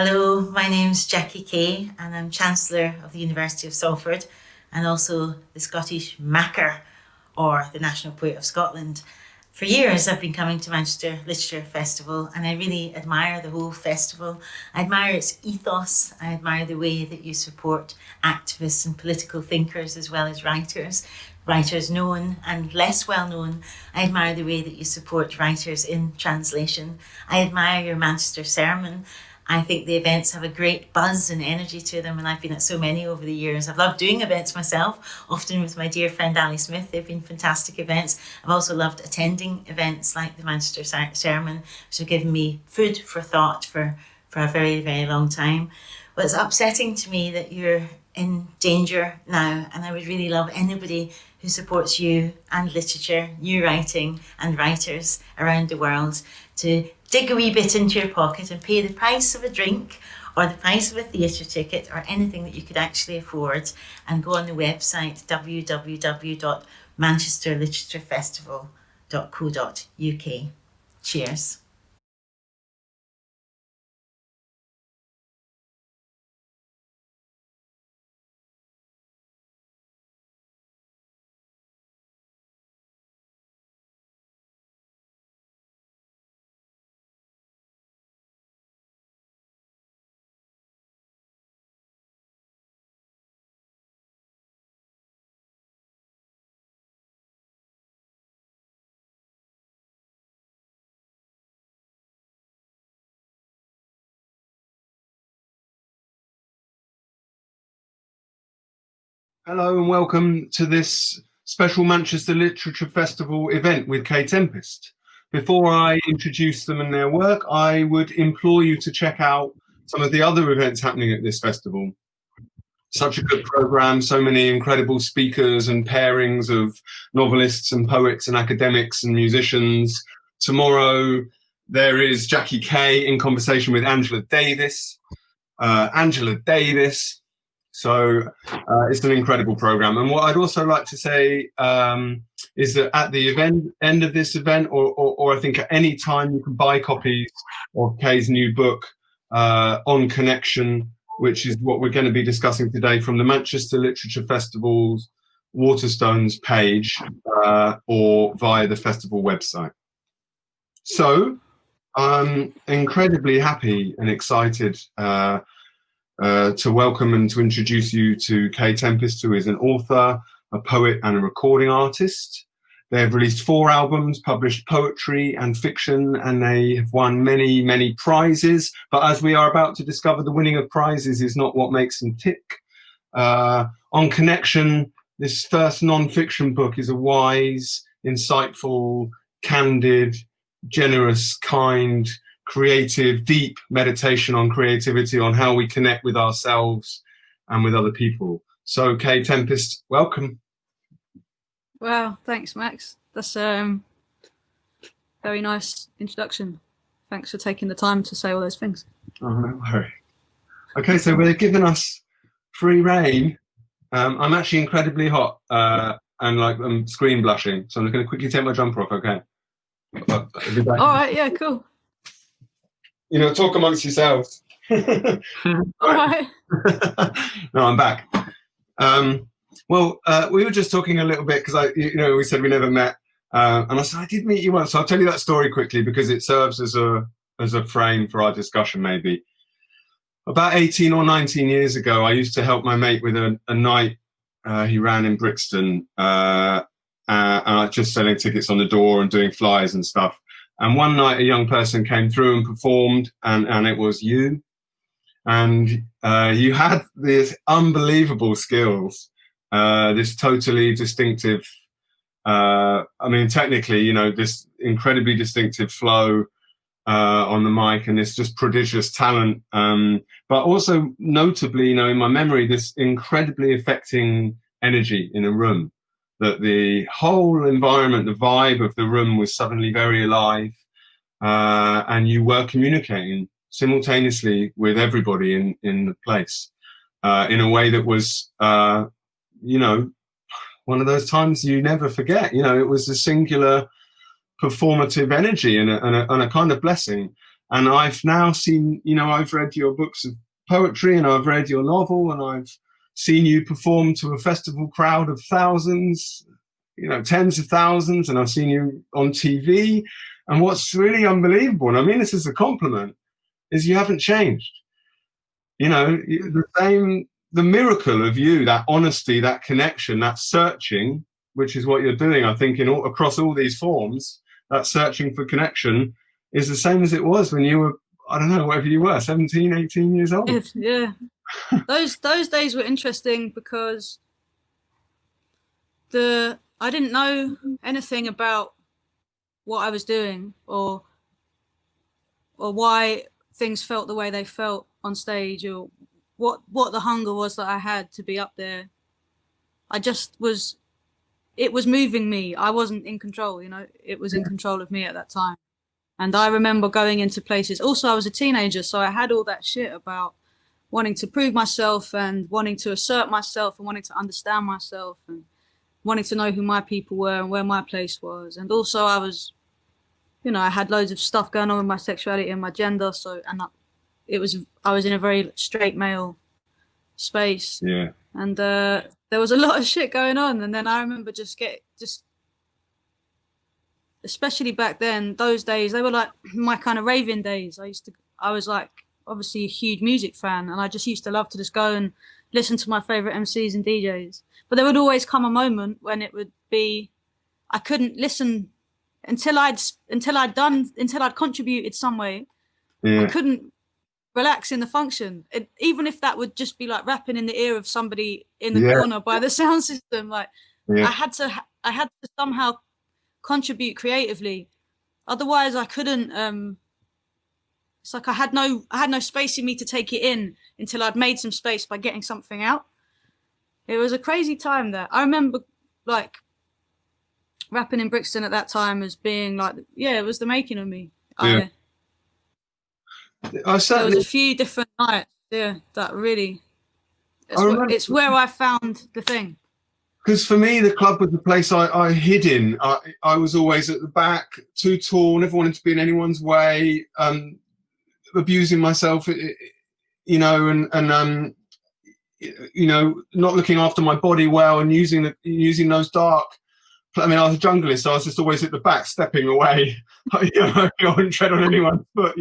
Hello, my name's Jackie Kae and I'm Chancellor of the University of Salford and also the Scottish Macker, or the National Poet of Scotland. For years I've been coming to Manchester Literature Festival and I really admire the whole festival. I admire its ethos, I admire the way that you support activists and political thinkers as well as writers known and less well known. I admire the way that you support writers in translation. I admire your Manchester sermon. I think the events have a great buzz and energy to them, and I've been at so many over the years. I've loved doing events myself, often with my dear friend Ali Smith. They've been fantastic events. I've also loved attending events like the Manchester Sermon, which have given me food for thought for a very, very long time. But it's upsetting to me that you're in danger now, and I would really love anybody who supports you and literature, new writing and writers around the world to dig a wee bit into your pocket and pay the price of a drink or the price of a theatre ticket or anything that you could actually afford, and go on the website www.manchesterliteraturefestival.co.uk. Cheers. Hello and welcome to this special Manchester Literature Festival event with Kae Tempest. Before I introduce them and their work, I would implore you to check out some of the other events happening at this festival. Such a good program, so many incredible speakers and pairings of novelists and poets and academics and musicians. Tomorrow there is Jackie Kae in conversation with Angela Davis. So it's an incredible program. And what I'd also like to say is that at the end of this event, or I think at any time, you can buy copies of Kae's new book, On Connection, which is what we're going to be discussing today, from the Manchester Literature Festival's Waterstones page or via the festival website. So I'm incredibly happy and excited to welcome and to introduce you to Kae Tempest, who is an author, a poet and a recording artist. They have released 4 albums, published poetry and fiction, and they have won many, many prizes. But as we are about to discover, the winning of prizes is not what makes them tick. On Connection, this first non-fiction book is a wise, insightful, candid, generous, kind, creative, deep meditation on creativity, on how we connect with ourselves and with other people. So Kae Tempest, welcome. Wow, thanks Max. That's a very nice introduction. Thanks for taking the time to say all those things. Oh, no worry. Okay, so we're giving us free rein. I'm actually incredibly hot and I'm screen blushing, so I'm just going to quickly take my jumper off, okay? All right, yeah, cool. You know, talk amongst yourselves. All right. No, I'm back. We were just talking a little bit because we said we never met, and I said I did meet you once. So I'll tell you that story quickly because it serves as a frame for our discussion. Maybe about 18 or 19 years ago, I used to help my mate with a night he ran in Brixton, just selling tickets on the door and doing flyers and stuff. And one night a young person came through and performed, and it was you. And you had these unbelievable skills, this totally distinctive, technically, this incredibly distinctive flow on the mic, and this just prodigious talent. But also notably, in my memory, this incredibly affecting energy in a room. That the whole environment, the vibe of the room was suddenly very alive, and you were communicating simultaneously with everybody in the place in a way that was, one of those times you never forget. It was a singular performative energy and a kind of blessing. And I've now seen, I've read your books of poetry and I've read your novel and I've seen you perform to a festival crowd of thousands, tens of thousands, and I've seen you on TV. And what's really unbelievable, and I mean this as a compliment, is you haven't changed. The miracle of you, that honesty, that connection, that searching, which is what you're doing, I think, across all these forms, that searching for connection is the same as it was when you were, I don't know, whatever you were, 17, 18 years old. Yeah. Those days were interesting because I didn't know anything about what I was doing or why things felt the way they felt on stage, or what the hunger was that I had to be up there. It was moving me. I wasn't in control, it was in control of me at that time. And I remember going into places. Also, I was a teenager, so I had all that shit about wanting to prove myself and wanting to assert myself and wanting to understand myself and wanting to know who my people were and where my place was. And also I was, I had loads of stuff going on with my sexuality and my gender. I was in a very straight male space. Yeah. And there was a lot of shit going on. And then I remember especially back then, those days, they were like my kind of raving days. I was like obviously a huge music fan, and I just used to love to just go and listen to my favorite MCs and DJs. But there would always come a moment when it would be, I couldn't listen until I'd contributed some way. Yeah. I couldn't relax in the function, even if that would just be like rapping in the ear of somebody in the corner by the sound system. Like I had to somehow contribute creatively, otherwise I couldn't. It's like I had no space in me to take it in until I'd made some space by getting something out. It was a crazy time there. I remember like rapping in Brixton at that time as being like, it was the making of me. Yeah. There was a few different nights, that really, it's where I found the thing. Because for me, the club was the place I hid in. I was always at the back, too tall, never wanted to be in anyone's way, abusing myself, and not looking after my body well, and using those dark. I mean, I was a junglist, so I was just always at the back, stepping away. I wouldn't tread on anyone's foot.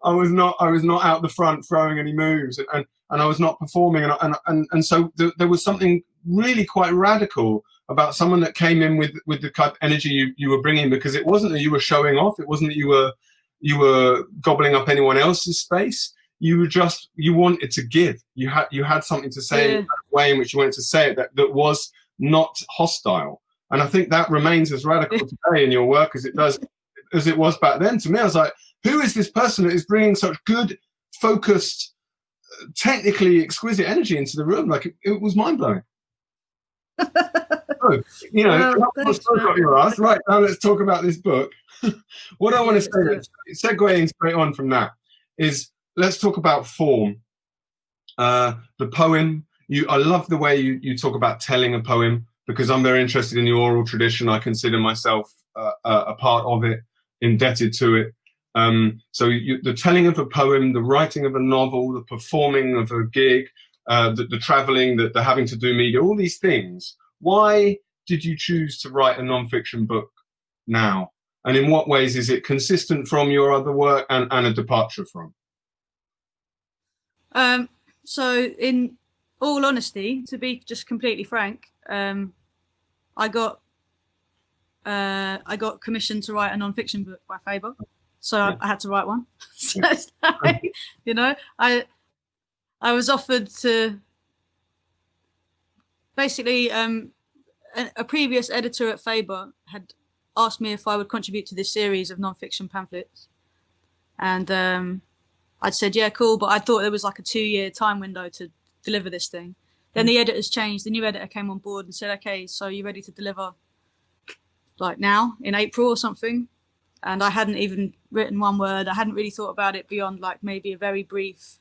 I was not out the front throwing any moves, and I was not performing, and so there was something really quite radical about someone that came in with the kind of energy you were bringing, because it wasn't that you were showing off, it wasn't that you were gobbling up anyone else's space. You wanted to give. You had something to say, the way in which you wanted to say it that was not hostile. And I think that remains as radical today in your work as it was back then. To me, I was like, who is this person that is bringing such good, focused, technically exquisite energy into the room? Like it was mind blowing. So, got your ass. Right, now let's talk about this book. What I want to say, segueing straight on from that, is let's talk about form. The poem. I love the way you talk about telling a poem, because I'm very interested in the oral tradition. I consider myself a part of it, indebted to it. So the telling of a poem, the writing of a novel, the performing of a gig, the traveling, the having to do media, all these things. Why did you choose to write a non-fiction book now? And in what ways is it consistent from your other work and a departure from? So in all honesty, to be just completely frank, I got commissioned to write a non-fiction book by Faber, so I had to write one. So it's like, I was offered to basically a previous editor at Faber had asked me if I would contribute to this series of non-fiction pamphlets, and I'd said yeah, cool, but I thought there was like a 2-year time window to deliver this thing. Then the editors changed. The new editor came on board and said, okay, so you're ready to deliver like now in April or something? And I hadn't even written one word. I hadn't really thought about it beyond like maybe a very brief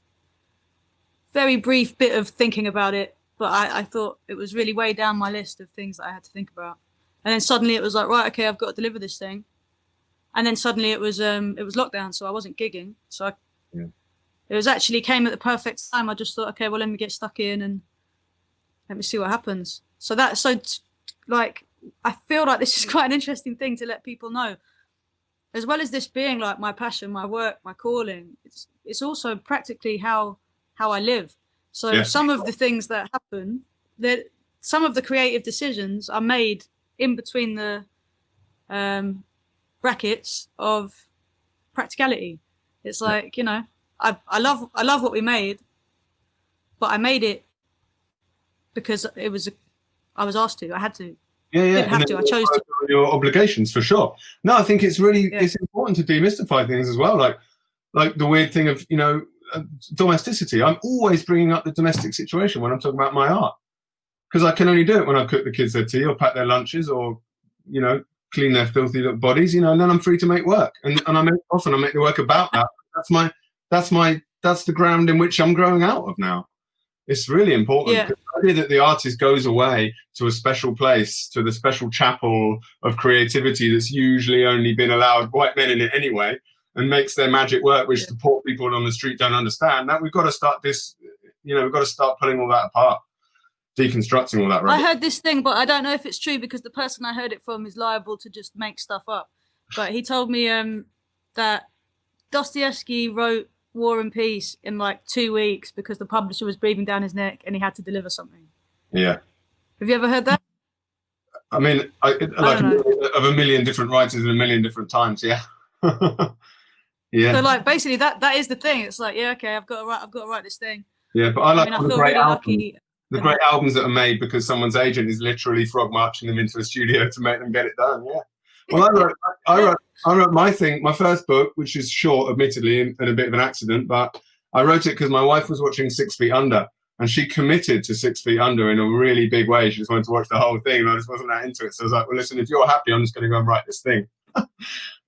bit of thinking about it. But I thought it was really way down my list of things that I had to think about. And then suddenly it was like, right, okay, I've got to deliver this thing. And then suddenly it was lockdown, so I wasn't gigging. So it was actually came at the perfect time. I just thought, okay, well, let me get stuck in and let me see what happens. So like, I feel like this is quite an interesting thing to let people know. As well as this being like my passion, my work, my calling, it's also practically how I live. So some of the things that happen, that some of the creative decisions are made in between the brackets of practicality. It's like, you know, I love what we made, but I made it because I was asked to. I had to. Didn't have to. I chose to. Your obligations, for sure. No, I think it's really it's important to demystify things as well. Like the weird thing of, you know, domesticity. I'm always bringing up the domestic situation when I'm talking about my art, because I can only do it when I cook the kids their tea or pack their lunches or, you know, clean their filthy little bodies, you know, and then I'm free to make work. And I make the work about that. That's the ground in which I'm growing out of now. It's really important. Yeah. The idea that the artist goes away to a special place, to the special chapel of creativity that's usually only been allowed white men in it anyway, and makes their magic work, which the poor people on the street don't understand. That we've got to start we've got to start pulling all that apart, deconstructing all that rubbish. I heard this thing, but I don't know if it's true because the person I heard it from is liable to just make stuff up. But he told me that Dostoevsky wrote War and Peace in like 2 weeks because the publisher was breathing down his neck and he had to deliver something. Yeah. Have you ever heard that? I mean, of a million different writers in a million different times. Yeah. Yeah. So like basically that is the thing. It's like, yeah, okay, I've got to write this thing. Yeah, but I feel really lucky. The great albums that are made because someone's agent is literally frog marching them into a studio to make them get it done. Yeah. Well, I wrote my thing, my first book, which is short, admittedly, and a bit of an accident, but I wrote it because my wife was watching 6 Feet Under, and she committed to 6 Feet Under in a really big way. She just wanted to watch the whole thing, and I just wasn't that into it. So I was like, well, listen, if you're happy, I'm just going to go and write this thing.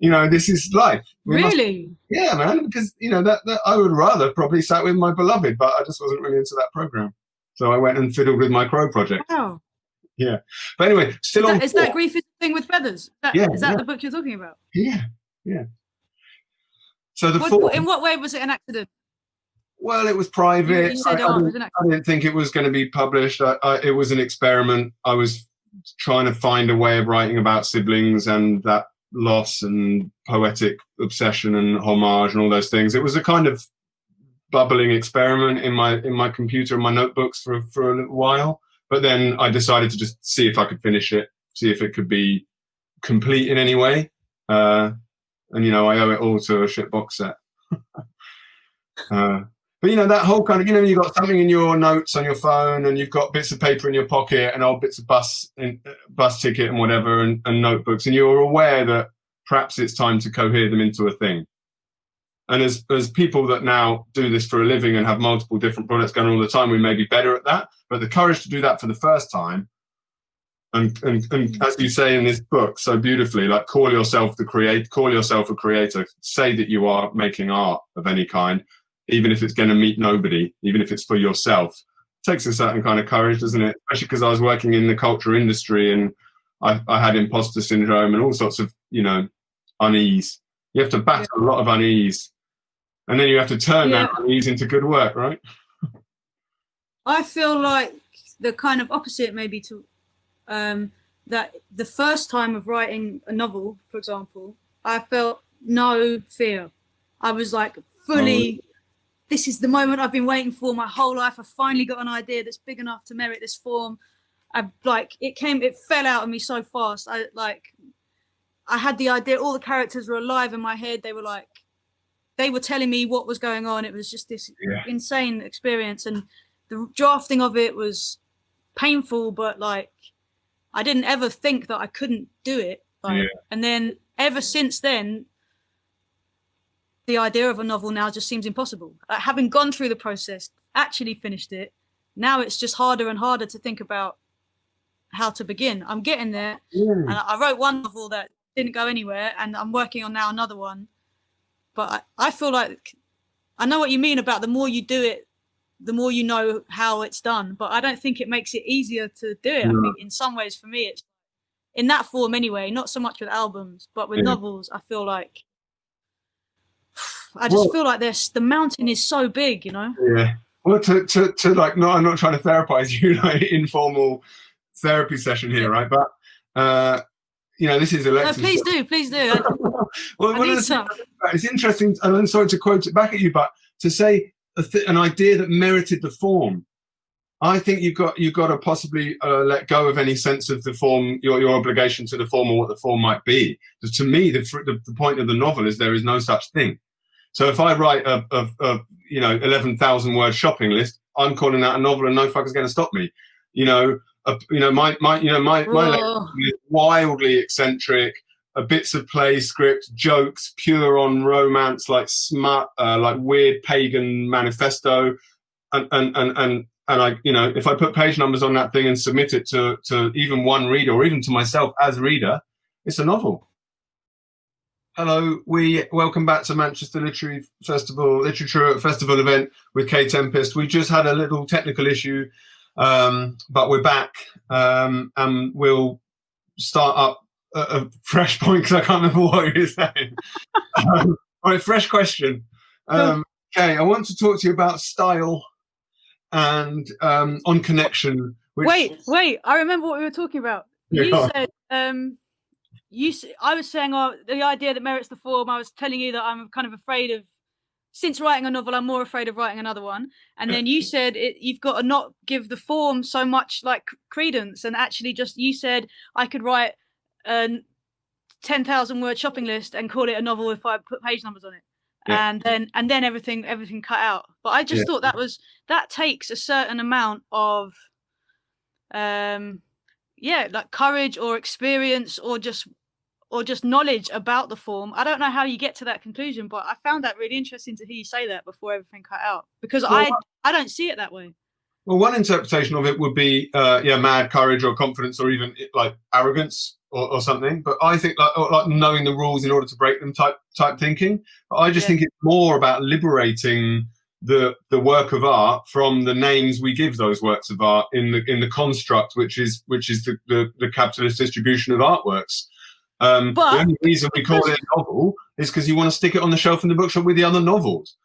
You know, this is life. Really? Yeah, man, because, you know, that I would rather probably sat with my beloved, but I just wasn't really into that program. So I went and fiddled with my Crow project. Wow. Yeah. But anyway, is that Grief is the Thing with Feathers? Is that the book you're talking about? Yeah, yeah. So in what way was it an accident? Well, it was private. You said, I didn't think it was going to be published. It was an experiment. I was trying to find a way of writing about siblings and that loss and poetic obsession and homage and all those things. It was a kind of bubbling experiment in my computer and my notebooks for a little while. But then I decided to just see if I could finish it, see if it could be complete in any way. And, you know, I owe it all to a shit box set. But, you know, that whole kind of, you know, you've got something in your notes on your phone and you've got bits of paper in your pocket and old bits of bus ticket and whatever and notebooks. And you're aware that perhaps it's time to cohere them into a thing. And as people that now do this for a living and have multiple different projects going on all the time, we may be better at that. But the courage to do that for the first time, and as you say in this book so beautifully, like call yourself a creator, say that you are making art of any kind, even if it's going to meet nobody, even if it's for yourself, it takes a certain kind of courage, doesn't it? Especially because I was working in the culture industry and I had imposter syndrome and all sorts of, you know, unease. You have to battle a lot of unease. And then you have to turn that unease into good work, right? I feel like the kind of opposite maybe to that the first time of writing a novel, for example, I felt no fear. I was like fully, this is the moment I've been waiting for my whole life. I finally got an idea that's big enough to merit this form. It fell out of me so fast. I had the idea, all the characters were alive in my head. They were telling me what was going on. It was just this insane experience. And the drafting of it was painful, but like, I didn't ever think that I couldn't do it. And then ever since then, the idea of a novel now just seems impossible. Having gone through the process, actually finished it, now it's just harder and harder to think about how to begin. I'm getting there. And I wrote one novel that didn't go anywhere, and I'm working on now another one. But I feel like I know what you mean about the more you do it, the more you know how it's done. But I don't think it makes it easier to do it. I think in some ways for me, in that form anyway, not so much with albums, but with novels, I feel like feel like the mountain is so big, you know? Yeah. Well, to like, no, I'm not trying to therapize you, like informal therapy session here, right? But you know, this is Alexis. No, please do. Well, I need some. It's interesting, and I'm sorry to quote it back at you, but to say an idea that merited the form, I think you've got to possibly let go of any sense of the form, your obligation to the form or what the form might be. Because to me, the point of the novel is there is no such thing. So if I write a 11,000 word shopping list, I'm calling that a novel, and no fucker's going to stop me. My language is wildly eccentric, bits of play, script, jokes, pure on romance, like smut, like weird pagan manifesto, and I, if I put page numbers on that thing and submit it to even one reader or even to myself as reader, it's a novel. Hello, welcome back to Manchester Literature Festival event with Kae Tempest. We just had a little technical issue, but we're back, and we'll start up a fresh point because I can't remember what you were saying. All right, fresh question. Kae, I want to talk to you about style and on connection. Wait, I remember what we were talking about. You said, I was saying, the idea that merits the form. I was telling you that I'm kind of afraid of, since writing a novel, I'm more afraid of writing another one. And then you said you've got to not give the form so much like credence, and actually you said I could write a 10,000 word shopping list and call it a novel if I put page numbers on it. Yeah. And then everything cut out. But I just thought that takes a certain amount of like courage or experience or just knowledge about the form. I don't know how you get to that conclusion, but I found that really interesting to hear you say that before everything cut out, because I don't see it that way. Well, one interpretation of it would be mad courage or confidence or even like arrogance or something. But I think like knowing the rules in order to break them type thinking. But I just think it's more about liberating the work of art from the names we give those works of art in the construct, which is the capitalist distribution of artworks. The only reason we call it a novel is because you want to stick it on the shelf in the bookshop with the other novels.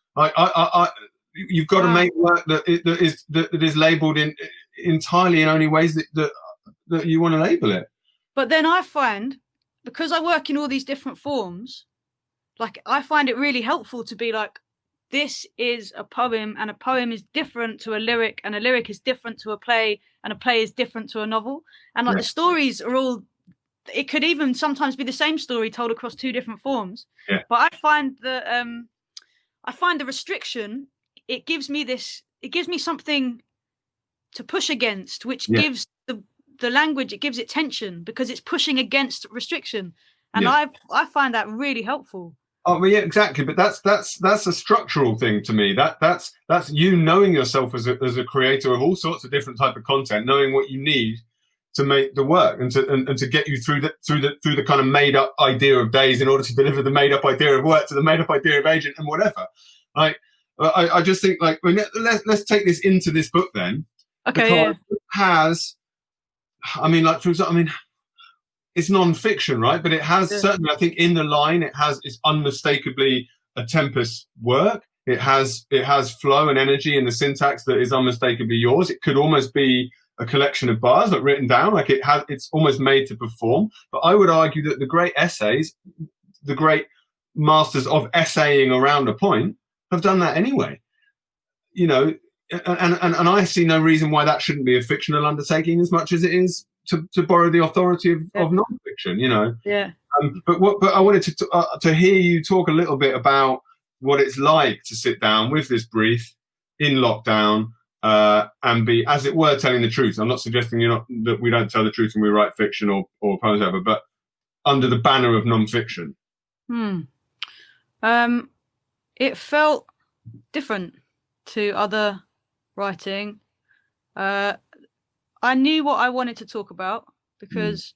You've got to make work that is labelled entirely in only ways that you want to label it. But then I find, because I work in all these different forms, like I find it really helpful to be like, this is a poem, and a poem is different to a lyric, and a lyric is different to a play, and a play is different to a novel. And like the stories are all, it could even sometimes be the same story told across two different forms. Yeah. But I find the restriction, it gives me something to push against, which gives the language, it gives it tension because it's pushing against restriction. And I find that really helpful. Oh, well, yeah, exactly. But that's a structural thing to me. That's you knowing yourself as a creator of all sorts of different type of content, knowing what you need to make the work and to get you through the kind of made up idea of days in order to deliver the made up idea of work to the made up idea of agent and whatever. Like, I just think like let's take this into this book then. Okay. Because it has, I mean, like for example, I mean, it's non-fiction, right? But it has certainly, I think, in the line, it's unmistakably a Tempest work. It has flow and energy in the syntax that is unmistakably yours. It could almost be a collection of bars like written down, like it's almost made to perform. But I would argue that the great essays, the great masters of essaying around a point, have done that anyway. You know, and I see no reason why that shouldn't be a fictional undertaking as much as it is to borrow the authority of non-fiction, you know. Yeah. But I wanted to hear you talk a little bit about what it's like to sit down with this brief in lockdown and be, as it were, telling the truth. I'm not suggesting that we don't tell the truth when we write fiction or poems ever, but under the banner of non-fiction. It felt different to other writing. I knew what I wanted to talk about because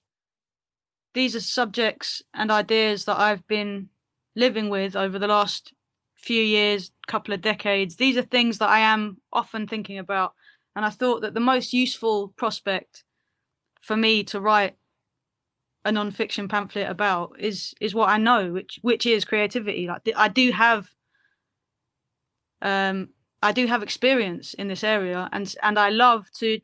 these are subjects and ideas that I've been living with over the last few years, couple of decades. These are things that I am often thinking about. And I thought that the most useful prospect for me to write a non-fiction pamphlet about is what I know, which is creativity. Like I do have experience in this area, and I love to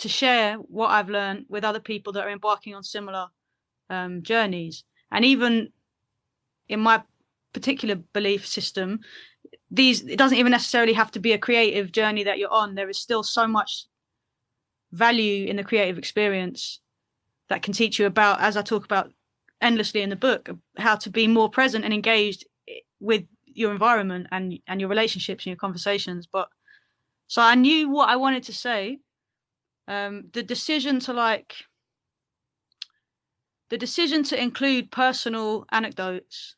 share what I've learned with other people that are embarking on similar journeys. And even in my particular belief system, it doesn't even necessarily have to be a creative journey that you're on. There is still so much value in the creative experience that can teach you about, as I talk about endlessly in the book, how to be more present and engaged with your environment and your relationships and your conversations. But so I knew what I wanted to say. The decision to include personal anecdotes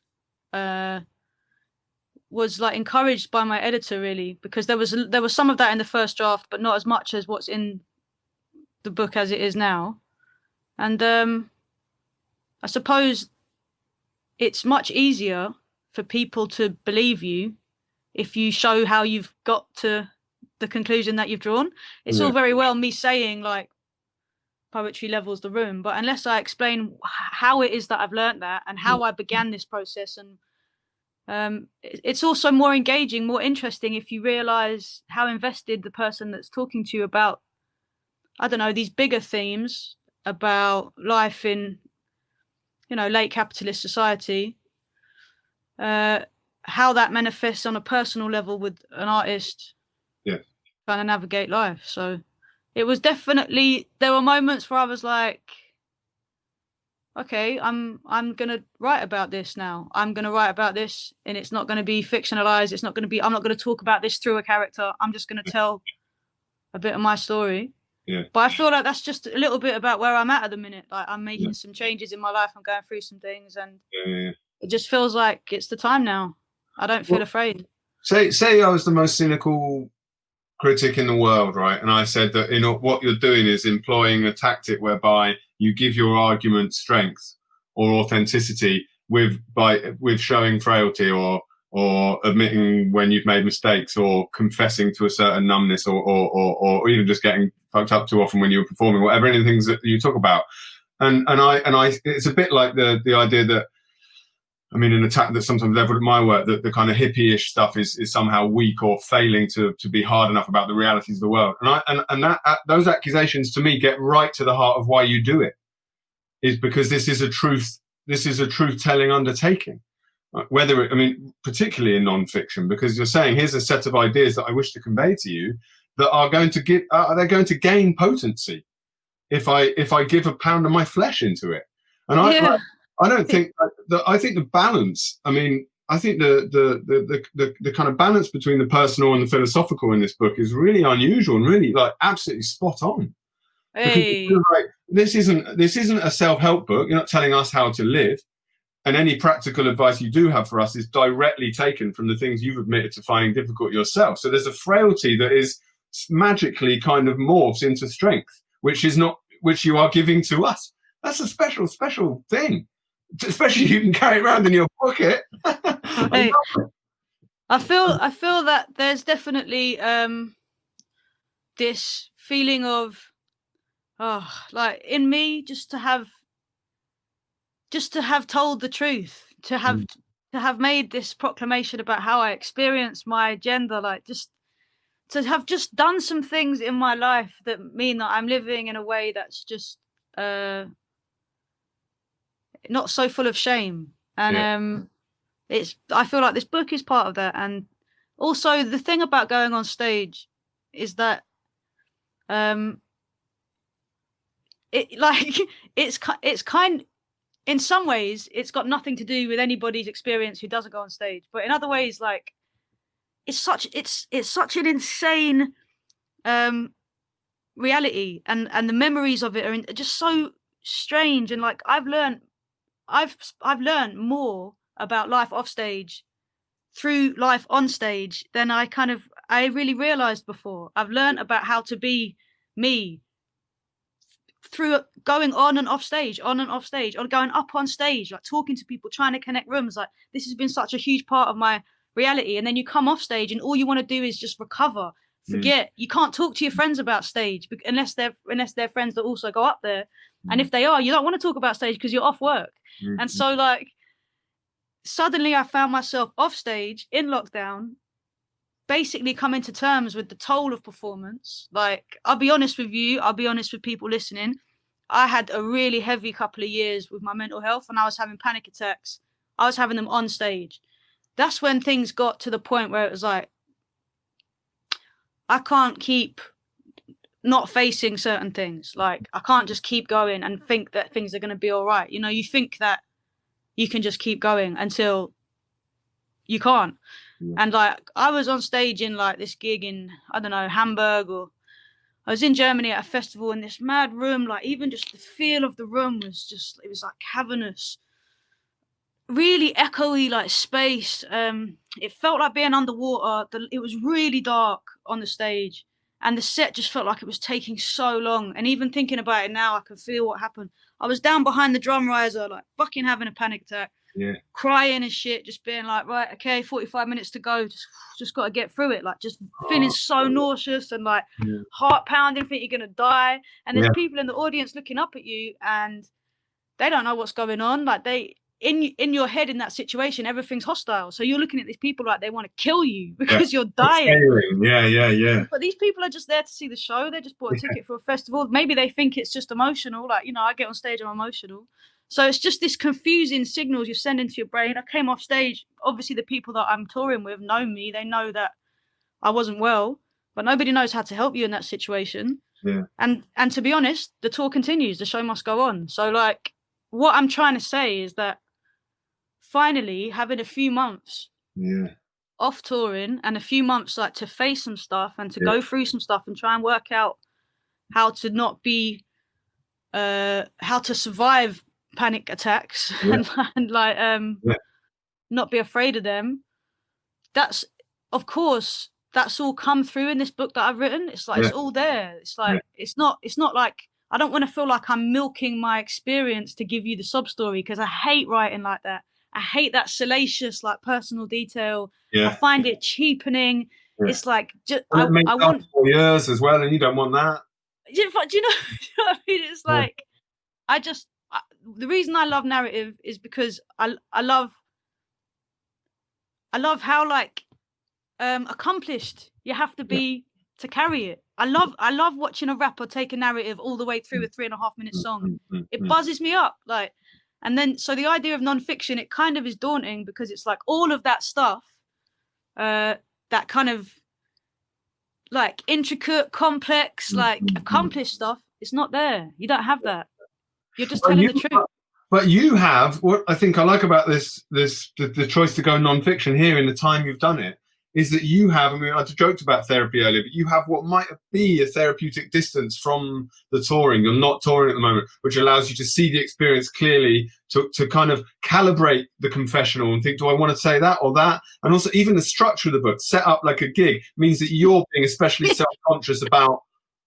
was like encouraged by my editor, really, because there was some of that in the first draft, but not as much as what's in the book as it is now. And I suppose it's much easier for people to believe you if you show how you've got to the conclusion that you've drawn. It's all very well me saying like poetry levels the room, but unless I explain how it is that I've learned that and how I began this process, and it's also more engaging, more interesting if you realize how invested the person that's talking to you about, I don't know, these bigger themes about life in, late capitalist society, how that manifests on a personal level with an artist trying to navigate life. So it was definitely, there were moments where I was like, okay, I'm gonna write about this now. I'm gonna write about this, and it's not gonna be fictionalized. I'm not gonna talk about this through a character. I'm just gonna tell a bit of my story. Yeah. But I feel like that's just a little bit about where I'm at the minute. Like I'm making some changes in my life. I'm going through some things, and it just feels like it's the time now. I don't feel afraid. Say I was the most cynical critic in the world, right? And I said that what you're doing is employing a tactic whereby you give your argument strength or authenticity with showing frailty or admitting when you've made mistakes or confessing to a certain numbness or even just getting fucked up too often when you're performing, whatever, any things that you talk about. And I it's a bit like the idea that, I mean, an attack that's sometimes leveled at my work, that the kind of hippie-ish stuff is somehow weak or failing to be hard enough about the realities of the world. And those accusations to me get right to the heart of why you do it, is because this is a truth-telling undertaking. Particularly in non-fiction, because you're saying, here's a set of ideas that I wish to convey to you that are going to gain potency if I give a pound of my flesh into it. And I don't think I think the balance. I mean, I think the kind of balance between the personal and the philosophical in this book is really unusual and really like absolutely spot on. Hey. Like, this isn't a self-help book. You're not telling us how to live, and any practical advice you do have for us is directly taken from the things you've admitted to finding difficult yourself. So there's a frailty that is magically kind of morphs into strength, which you are giving to us. That's a special thing. Especially you can carry it around in your pocket. Hey. I feel that there's definitely this feeling of like in me just to have told the truth, to have made this proclamation about how I experience my gender, like just to have just done some things in my life that mean that I'm living in a way that's just not so full of shame. And I feel like this book is part of that. And also the thing about going on stage is that it's kind, in some ways it's got nothing to do with anybody's experience who doesn't go on stage, but in other ways, like it's such an insane reality, and the memories of it are just so strange. And like I've learned more about life off stage through life on stage than I really realized before. I've learned about how to be me through going on and off stage, or going up on stage, like talking to people, trying to connect rooms. Like this has been such a huge part of my reality. And then you come off stage and all you want to do is just recover, forget. You can't talk to your friends about stage unless they're friends that also go up there. And if they are, you don't want to talk about stage because you're off work. And so like, suddenly I found myself off stage in lockdown, basically coming to terms with the toll of performance. Like, I'll be honest with you, I'll be honest with people listening. I had a really heavy couple of years with my mental health, and I was having panic attacks. I was having them on stage. That's when things got to the point where it was like, I can't keep not facing certain things. Like, I can't just keep going and think that things are going to be all right. You know, you think that you can just keep going until you can't. And like, I was on stage in like this gig in, I don't know, Hamburg, or I was in Germany at a festival in this mad room. Like, even just the feel of the room was just, it was like cavernous, really echoey, like space. It felt like being underwater. It was really dark on the stage, and the set just felt like it was taking so long. And even thinking about it now, I can feel what happened. I was down behind the drum riser, like fucking having a panic attack, crying and shit, just being like, right, okay, 45 minutes to go, just got to get through it. Like, just feeling so nauseous and like heart pounding, think you're gonna die. And there's people in the audience looking up at you, and they don't know what's going on. Like, they in your head in that situation, everything's hostile. So you're looking at these people like they want to kill you because you're dying. Yeah. But these people are just there to see the show. They just bought a ticket for a festival. Maybe they think it's just emotional. Like, you know, I get on stage, I'm emotional. So it's just this confusing signals you're sending to your brain. I came off stage. Obviously, the people that I'm touring with know me. They know that I wasn't well, but nobody knows how to help you in that situation. Yeah. And to be honest, the tour continues. The show must go on. So like, what I'm trying to say is that finally having a few months off touring and a few months like to face some stuff and to go through some stuff and try and work out how to not be how to survive panic attacks and like not be afraid of them. That's, of course, that's all come through in this book that I've written. It's like it's all there. It's like it's not like, I don't want to feel like I'm milking my experience to give you the sob story, because I hate writing like that. I hate that salacious, like, personal detail. I find it cheapening. It's like, just, I want 4 years as well, and you don't want that. Do you know, do you know what I mean? It's like, the reason I love narrative is because I love how like accomplished you have to be to carry it. I love watching a rapper take a narrative all the way through a 3.5-minute song. It buzzes me up, like. And then, so the idea of nonfiction, it kind of is daunting, because it's like all of that stuff, that kind of like intricate, complex, like accomplished stuff, it's not there. You don't have that. You're just telling the truth. But you have, what I think I like about the choice to go nonfiction here in the time you've done it, is that you have, I mean, I joked about therapy earlier, but you have what might be a therapeutic distance from the touring. You're not touring at the moment, which allows you to see the experience clearly, to kind of calibrate the confessional and think, do I want to say that or that? And also, even the structure of the book, set up like a gig, means that you're being especially self-conscious about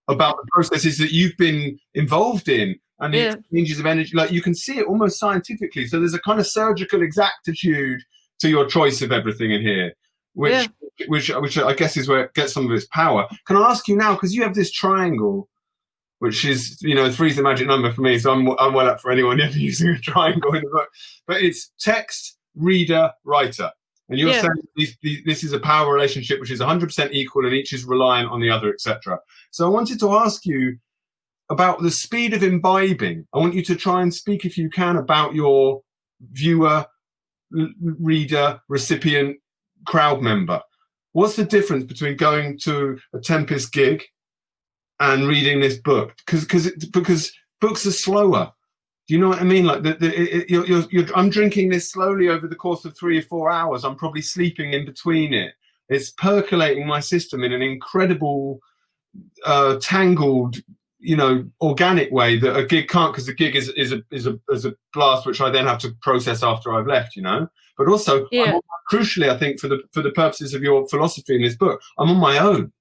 the processes that you've been involved in and the exchanges of energy. Like, you can see it almost scientifically. So there's a kind of surgical exactitude to your choice of everything in here, which I guess is where it gets some of its power. Can I ask you now, because you have this triangle, which is, you know, 3's the magic number for me, so I'm well up for anyone ever using a triangle in the book. But it's text, reader, writer. And you're saying this is a power relationship which is 100% equal, and each is reliant on the other, etc. So I wanted to ask you about the speed of imbibing. I want you to try and speak, if you can, about your viewer, reader, recipient, crowd member. What's the difference between going to a Tempest gig and reading this book? Because books are slower. Do you know what I mean? Like, I'm drinking this slowly over the course of 3 or 4 hours. I'm probably sleeping in between it. It's percolating my system in an incredible, tangled, you know, organic way that a gig can't, because the gig is a blast which I then have to process after I've left, you know. But also, crucially, I think, for the purposes of your philosophy in this book, I'm on my own.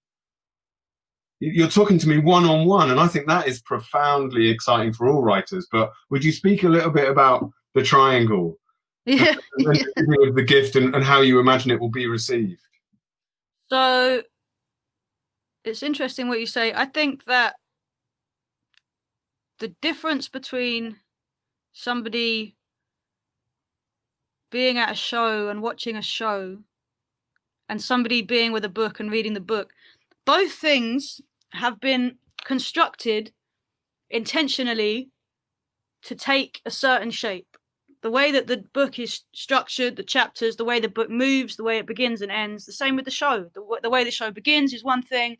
You're talking to me one-on-one, and I think that is profoundly exciting for all writers. But would you speak a little bit about the triangle, the gift, and how you imagine it will be received? So it's interesting what you say. I think that the difference between somebody being at a show and watching a show and somebody being with a book and reading the book, both things have been constructed intentionally to take a certain shape. The way that the book is structured, the chapters, the way the book moves, the way it begins and ends, the same with the show. The way the show begins is one thing.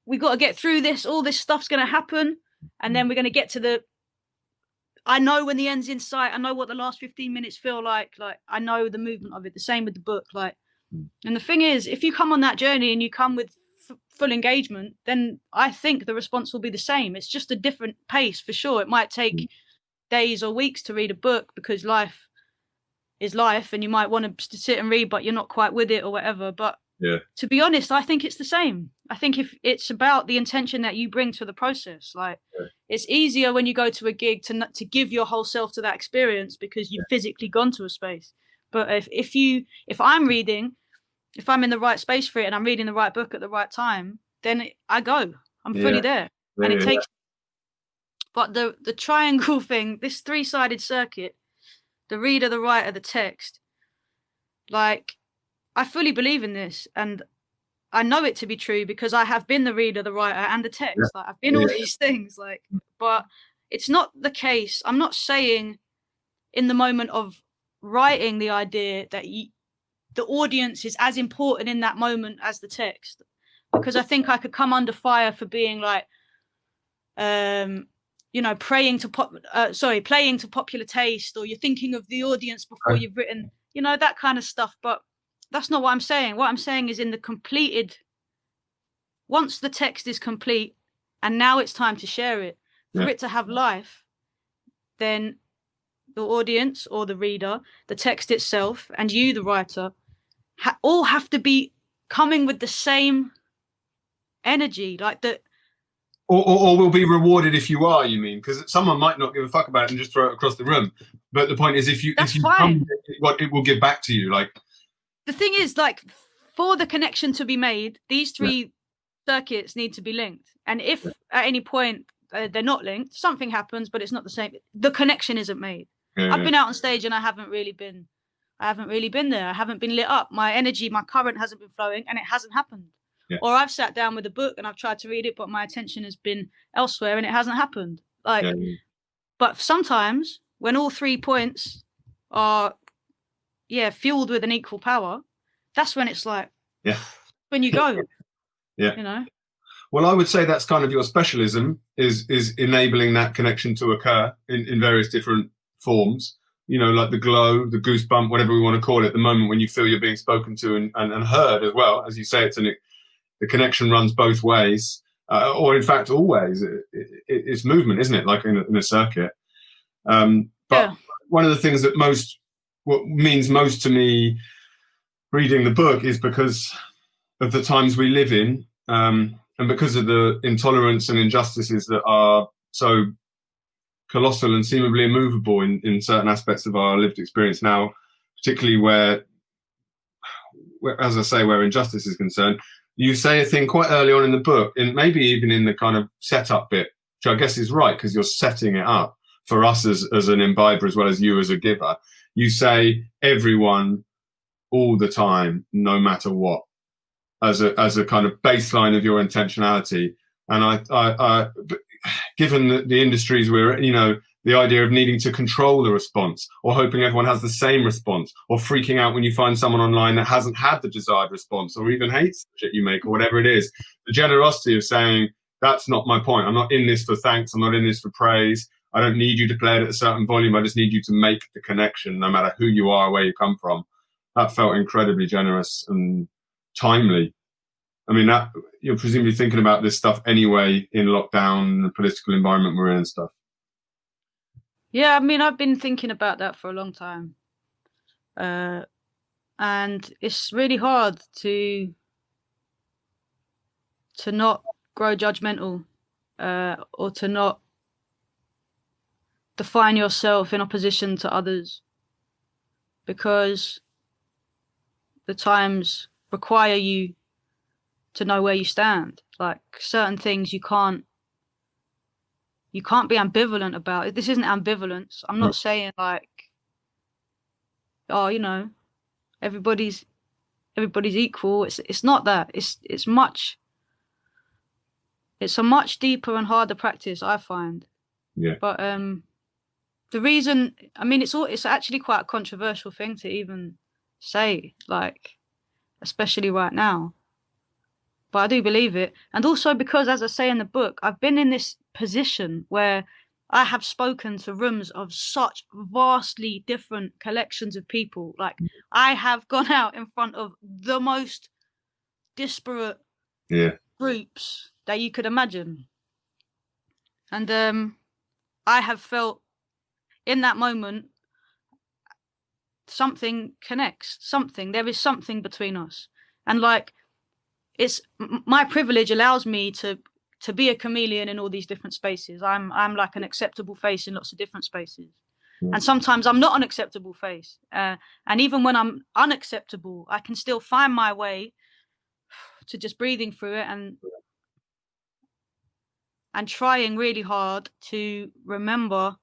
We got to get through this. All this stuff's going to happen. And then we're going to get to the, I know when the end's in sight. I know what the last 15 minutes feel like. Like, I know the movement of it. The same with the book. Like, and the thing is, if you come on that journey and you come with full engagement, then I think the response will be the same. It's just a different pace for sure. It might take days or weeks to read a book because life is life and you might want to sit and read, but you're not quite with it or whatever. But to be honest, I think it's the same. I think if it's about the intention that you bring to the process, like it's easier when you go to a gig to give your whole self to that experience because you've physically gone to a space. But if I'm reading, if I'm in the right space for it and I'm reading the right book at the right time, then I'm fully there. And it takes, but the triangle thing, this 3-sided circuit, the reader, the writer, the text, like, I fully believe in this, and I know it to be true because I have been the reader, the writer, and the text. Like, I've been all these things, like, but it's not the case. I'm not saying in the moment of writing the idea that the audience is as important in that moment as the text, because I think I could come under fire for being like, playing to popular taste, or you're thinking of the audience before you've written, that kind of stuff. But that's not what I'm saying. What I'm saying is once the text is complete and now it's time to share it, for it to have life, then the audience or the reader, the text itself, and you, the writer, all have to be coming with the same energy, like that. Or will be rewarded if you are, you mean? Because someone might not give a fuck about it and just throw it across the room. But the point is, if you fine. It will give back to you. Like, the thing is, like, for the connection to be made, these 3 circuits need to be linked. And if at any point they're not linked, something happens, but it's not the same. The connection isn't made. I've been out on stage and I haven't really been there. I haven't been lit up. My energy, my current hasn't been flowing, and it hasn't happened. Or I've sat down with a book and I've tried to read it, but my attention has been elsewhere and it hasn't happened. Like, but sometimes when all 3 points are, fueled with an equal power, that's when it's like, when you go, Well, I would say that's kind of your specialism, is enabling that connection to occur in various different forms. Like the glow, the goosebump, whatever we want to call it, the moment when you feel you're being spoken to and heard as well. As you say, the connection runs both ways, or in fact, always. It's movement, isn't it? Like in a circuit. But one of the things that what means most to me reading the book is because of the times we live in, and because of the intolerance and injustices that are so colossal and seemingly immovable in certain aspects of our lived experience now, particularly where, as I say, where injustice is concerned. You say a thing quite early on in the book, and maybe even in the kind of setup bit, which I guess is right because you're setting it up for us as an imbiber as well as you as a giver. You say everyone, all the time, no matter what, as a kind of baseline of your intentionality. And I given the industries we're, the idea of needing to control the response, or hoping everyone has the same response, or freaking out when you find someone online that hasn't had the desired response, or even hates the shit you make, or whatever it is. The generosity of saying, that's not my point. I'm not in this for thanks. I'm not in this for praise. I don't need you to play it at a certain volume. I just need you to make the connection, no matter who you are, where you come from. That felt incredibly generous and timely. I mean, that you're presumably thinking about this stuff anyway in lockdown, the political environment we're in and stuff. Yeah, I mean, I've been thinking about that for a long time. And it's really hard to not grow judgmental, or to not define yourself in opposition to others, because the times require you to know where you stand. Like, certain things you can't you can't be ambivalent about it. This isn't ambivalence. I'm not saying like, oh, you know, everybody's equal. It's not that. It's a much deeper and harder practice, I find. Yeah. But the reason, I mean, it's actually quite a controversial thing to even say, like, especially right now. But I do believe it. And also because, as I say in the book, I've been in this position where I have spoken to rooms of such vastly different collections of people. Like, I have gone out in front of the most disparate groups that you could imagine. And I have felt in that moment something connects, there is something between us. And like, it's my privilege allows me to be a chameleon in all these different spaces. I'm like an acceptable face in lots of different spaces. And sometimes I'm not an acceptable face. And even when I'm unacceptable, I can still find my way to just breathing through it and trying really hard to remember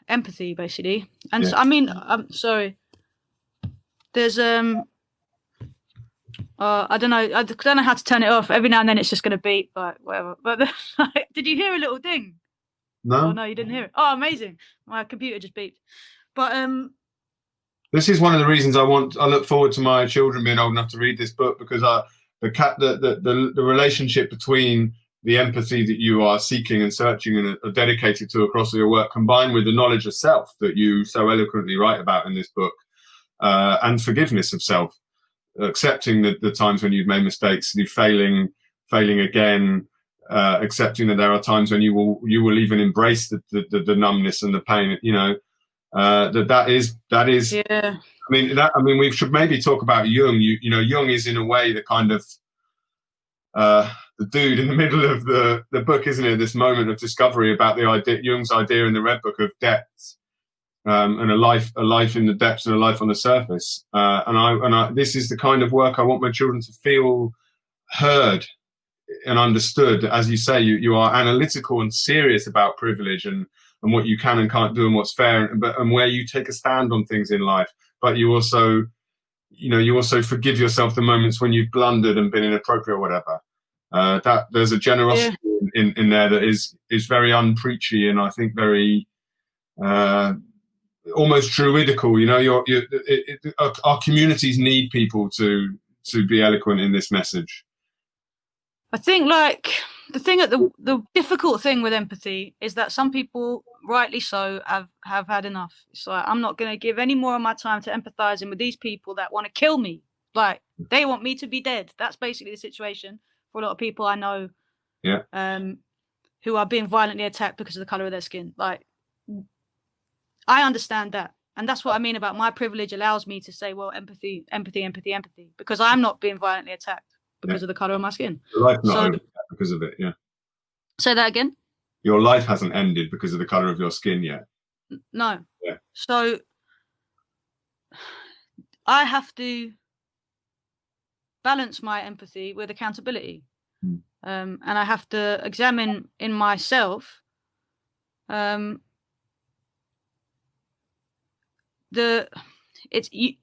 empathy, basically. And so, I mean, I'm sorry. There's I don't know how to turn it off. Every now and then it's just going to beep, like whatever. But like, did you hear a little ding? No. Oh no, you didn't hear it. Oh, amazing! My computer just beeped. But this is one of the reasons I look forward to my children being old enough to read this book, because the relationship between the empathy that you are seeking and searching and are dedicated to across your work, combined with the knowledge of self that you so eloquently write about in this book, and forgiveness of self, accepting the times when you've made mistakes, you failing again, accepting that there are times when you will even embrace the numbness and the pain, you know, that is yeah. I mean we should maybe talk about Jung. You know, Jung is in a way the kind of the dude in the middle of the book, isn't it? This moment of discovery about the idea, Jung's idea in the Red Book, of depth. And a life in the depths and a life on the surface. And this is the kind of work I want my children to feel heard and understood. As you say, you are analytical and serious about privilege and what you can and can't do and what's fair, and where you take a stand on things in life. But you also forgive yourself the moments when you've blundered and been inappropriate or whatever. That there's a generosity in there that is very unpreachy, and I think very almost druidical. You know, our communities need people to be eloquent in this message. I think like the difficult thing with empathy is that some people, rightly so, have had enough. It's like, I'm not going to give any more of my time to empathizing with these people that want to kill me. Like, they want me to be dead. That's basically the situation for a lot of people I know. Yeah. Who are being violently attacked because of the color of their skin. Like, I understand that. And that's what I mean about my privilege allows me to say, well, empathy, because I'm not being violently attacked because of the color of my skin. Your life not over because of it, yeah. Say that again? Your life hasn't ended because of the color of your skin yet. No. Yeah. So I have to balance my empathy with accountability. And I have to examine in myself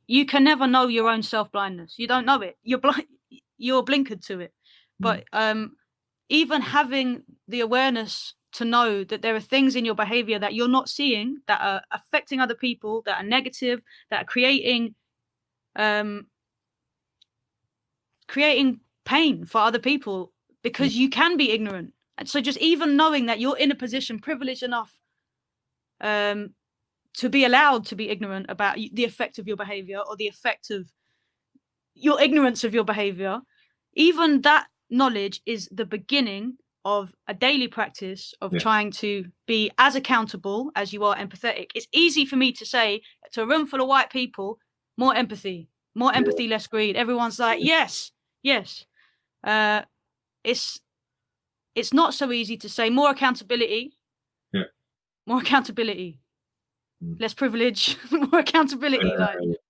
you can never know your own self-blindness. You don't know it. You're blinkered to it. But even having the awareness to know that there are things in your behavior that you're not seeing, that are affecting other people, that are negative, that are creating pain for other people, because you can be ignorant. And so just even knowing that you're in a position privileged enough to be allowed to be ignorant about the effect of your behavior, or the effect of your ignorance of your behavior, even that knowledge is the beginning of a daily practice of trying to be as accountable as you are empathetic. It's easy for me to say to a room full of white people, more empathy, less greed. Everyone's like, yes. It's not so easy to say more accountability. More accountability. Less privilege, more accountability,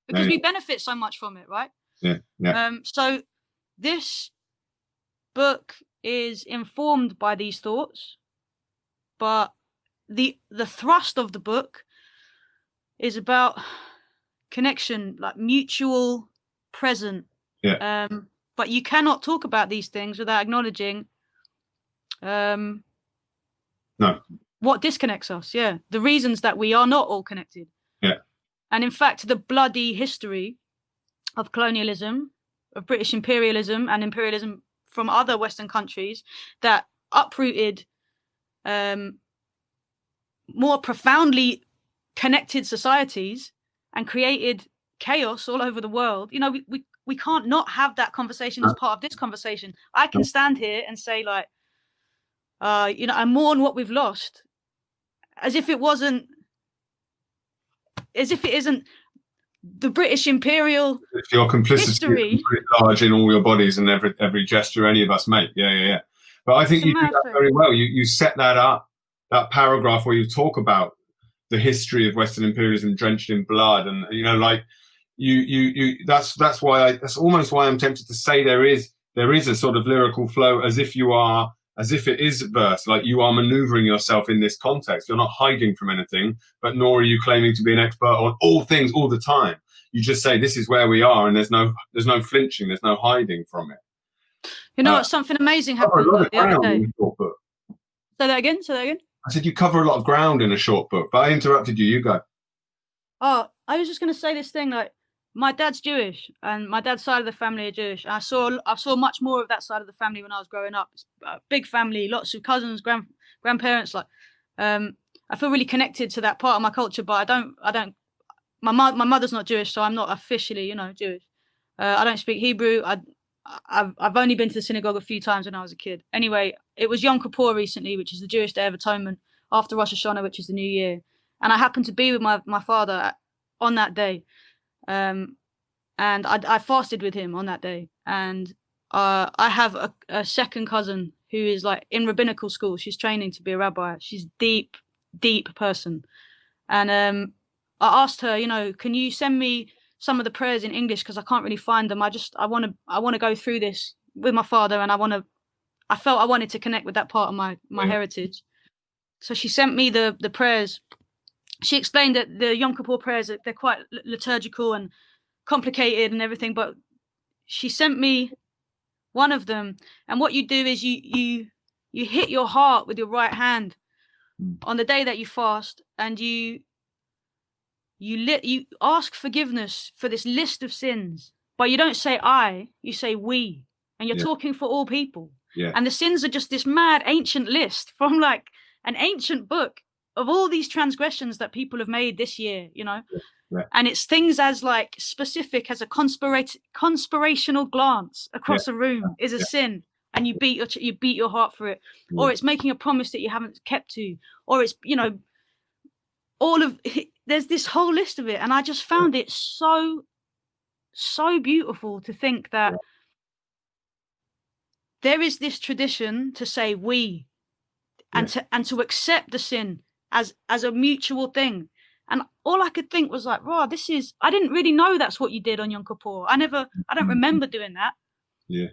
because we benefit so much from it, right? Yeah. So this book is informed by these thoughts, but the thrust of the book is about connection, like mutual present. Yeah. But you cannot talk about these things without acknowledging No. what disconnects us. Yeah, the reasons that we are not all connected. Yeah. And in fact, the bloody history of colonialism, of British imperialism and imperialism from other Western countries that uprooted more profoundly connected societies and created chaos all over the world. You know, we can't not have that conversation as part of this conversation. I can stand here and say, like, you know, I mourn what we've lost, as if it isn't the British imperial if your complicity history is pretty large in all your bodies and every gesture any of us make. Yeah. But I think you do that very well. You set that up, that paragraph where you talk about the history of Western imperialism drenched in blood, and you know, like you that's almost why I'm tempted to say there is a sort of lyrical flow, as if it is verse, like you are maneuvering yourself in this context. You're not hiding from anything, but nor are you claiming to be an expert on all things all the time. You just say, this is where we are, and there's no flinching, there's no hiding from it. You know, something amazing happened the other day. Say that again. I said you cover a lot of ground in a short book, but I interrupted you. You go. Oh, I was just going to say this thing, like, my dad's Jewish, and my dad's side of the family are Jewish. And I saw much more of that side of the family when I was growing up. It's a big family, lots of cousins, grandparents. Like, I feel really connected to that part of my culture, but I don't. My mother's not Jewish, so I'm not officially, you know, Jewish. I don't speak Hebrew. I've only been to the synagogue a few times when I was a kid. Anyway, it was Yom Kippur recently, which is the Jewish Day of Atonement, after Rosh Hashanah, which is the New Year, and I happened to be with my father on that day. And I fasted with him on that day, and I have a second cousin who is like in rabbinical school. She's training to be a rabbi. She's deep person, and I asked her, you know, can you send me some of the prayers in English, because I can't really find them. I want to go through this with my father, and I felt I wanted to connect with that part of my heritage. So she sent me the prayers. She explained that the Yom Kippur prayers, they're quite liturgical and complicated and everything, but she sent me one of them. And what you do is you hit your heart with your right hand on the day that you fast, and you ask forgiveness for this list of sins, but you don't say I, you say we, and you're talking for all people. Yeah. And the sins are just this mad ancient list from like an ancient book of all these transgressions that people have made this year, you know. Yeah. And it's things as like specific as a conspirational glance across a room is a sin, and you beat your heart for it, or it's making a promise that you haven't kept to, or it's, you know, there's this whole list of it. And I just found it so beautiful to think that there is this tradition to say we, and to accept the sin as a mutual thing. And all I could think was like, wow, I didn't really know that's what you did on Yom Kippur. I don't remember doing that. Yeah.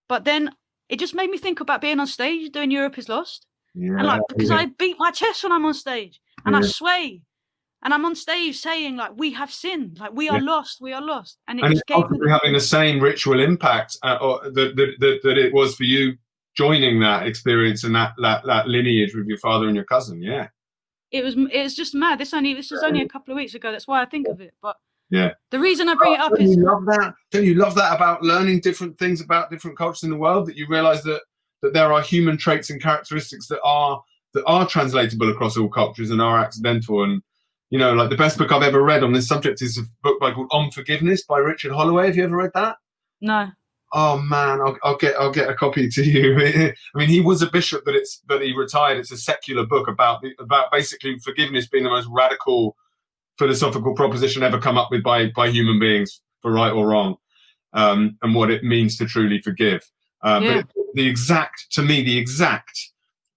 But then it just made me think about being on stage doing Europe is Lost. Yeah. And like, because I beat my chest when I'm on stage, and I sway, and I'm on stage saying like, we have sinned, like we are lost, and it's having the same ritual impact that it was for you joining that experience and that lineage with your father and your cousin. Yeah. It was just mad. This was only a couple of weeks ago. That's why I think of it. But yeah, the reason I bring it up is, you love that? Don't you love that about learning different things about different cultures in the world, that you realize that there are human traits and characteristics that are translatable across all cultures and are accidental. And you know, like the best book I've ever read on this subject is a book called On Forgiveness by Richard Holloway. Have you ever read that? No. Oh man, I'll get a copy to you. I mean, he was a bishop, but he retired. It's a secular book about basically forgiveness being the most radical philosophical proposition ever come up with by human beings, for right or wrong, and what it means to truly forgive. But the exact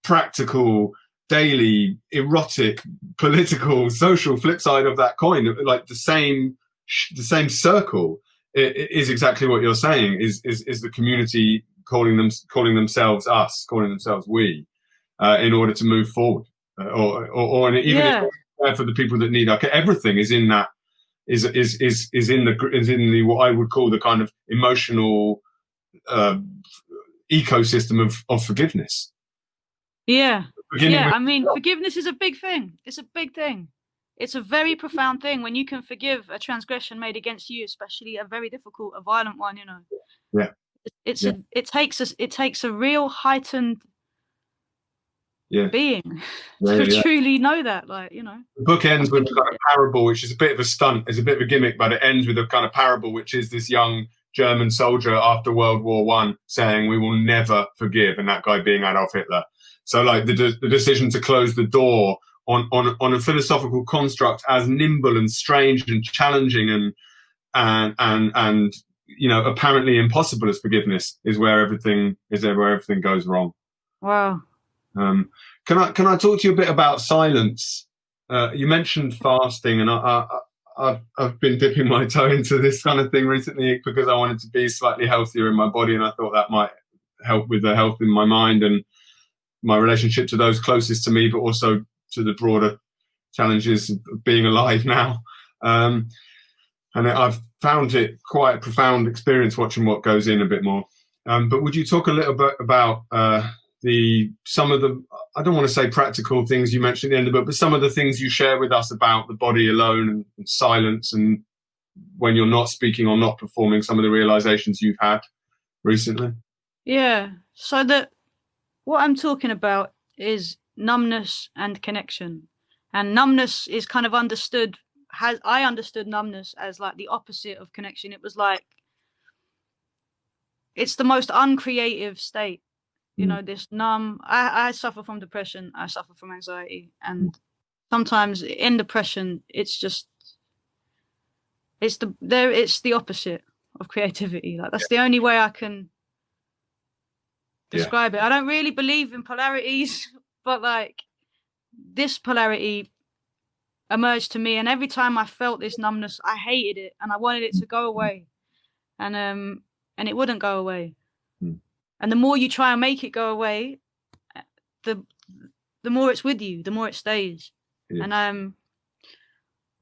practical, daily, erotic, political, social flip side of that coin, like the same circle, is exactly what you're saying. Is the community calling themselves us, calling themselves we, in order to move forward, or even if for the people that need everything is in that is in the what I would call the kind of emotional ecosystem of forgiveness. I mean, forgiveness is a big thing. It's a big thing. It's a very profound thing when you can forgive a transgression made against you, especially a very difficult, a violent one. It takes a real heightened being to truly know that. The book ends with a kind of parable, which is a bit of a stunt, it's a bit of a gimmick, but it ends with a kind of parable, which is this young German soldier after World War I saying, "We will never forgive," and that guy being Adolf Hitler. So, like the decision to close the door on a philosophical construct as nimble and strange and challenging and apparently impossible as forgiveness is where everything goes wrong. Wow. Can I talk to you a bit about silence? You mentioned fasting, and I've been dipping my toe into this kind of thing recently because I wanted to be slightly healthier in my body, and I thought that might help with the health in my mind and my relationship to those closest to me, but also to the broader challenges of being alive now. And I've found it quite a profound experience watching what goes in a bit more. But would you talk a little bit about some of the, I don't want to say practical things you mentioned at the end of the book, but some of the things you share with us about the body alone and silence, and when you're not speaking or not performing, some of the realizations you've had recently? Yeah. So what I'm talking about is numbness and connection. And numbness is kind of understood, I understood numbness as like the opposite of connection. It was like, it's the most uncreative state. This numb, I suffer from depression, I suffer from anxiety. And sometimes in depression, it's the opposite of creativity. Like that's the only way I can describe it. I don't really believe in polarities, but like this polarity emerged to me, and every time I felt this numbness, I hated it and I wanted it to go away, and it wouldn't go away. And the more you try and make it go away, the more it's with you, the more it stays. And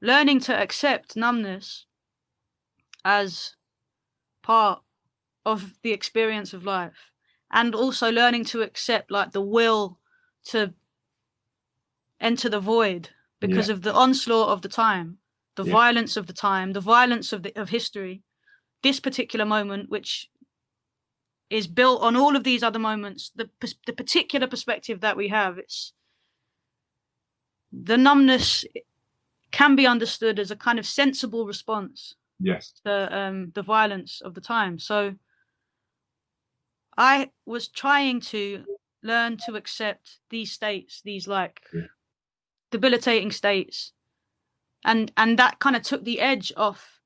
learning to accept numbness as part of the experience of life, and also learning to accept like the will to enter the void because of the onslaught of the time, the violence of the time, the violence of history. This particular moment, which is built on all of these other moments, the particular perspective that we have, it's the numbness can be understood as a kind of sensible response to the violence of the time. So I was trying to learn to accept these states, these like debilitating states, and that kind of took the edge off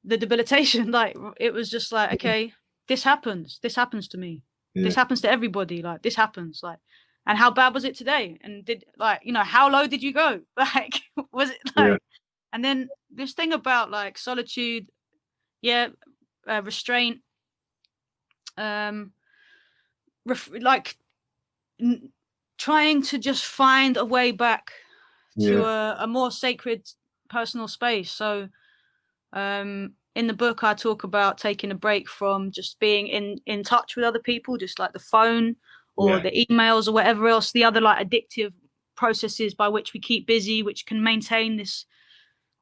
the debilitation. Like it was just like, okay, this happens to me, this happens to everybody, like this happens, like, and how bad was it today, and did like, how low did you go, like was it like and then this thing about like solitude, restraint, trying to just find a way back to a more sacred personal space. So in the book I talk about taking a break from just being in touch with other people, just like the phone or the emails or whatever else, the other like addictive processes by which we keep busy, which can maintain this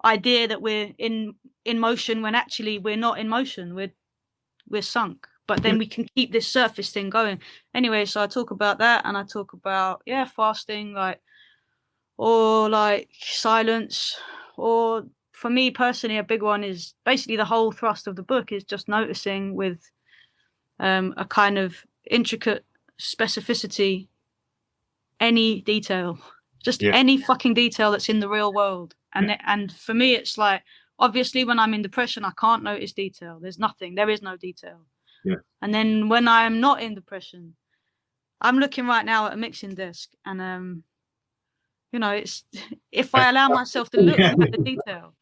idea that we're in motion when actually we're not in motion, we're sunk, but then we can keep this surface thing going anyway. So I talk about that, and I talk about fasting, like, or like silence, or for me personally a big one is basically the whole thrust of the book is just noticing with a kind of intricate specificity any detail, just any fucking detail that's in the real world. And for me it's like, obviously when I'm in depression I can't notice detail, there is no detail. And then when I'm not in depression, I'm looking right now at a mixing desk, and it's if I allow myself to look at the detail,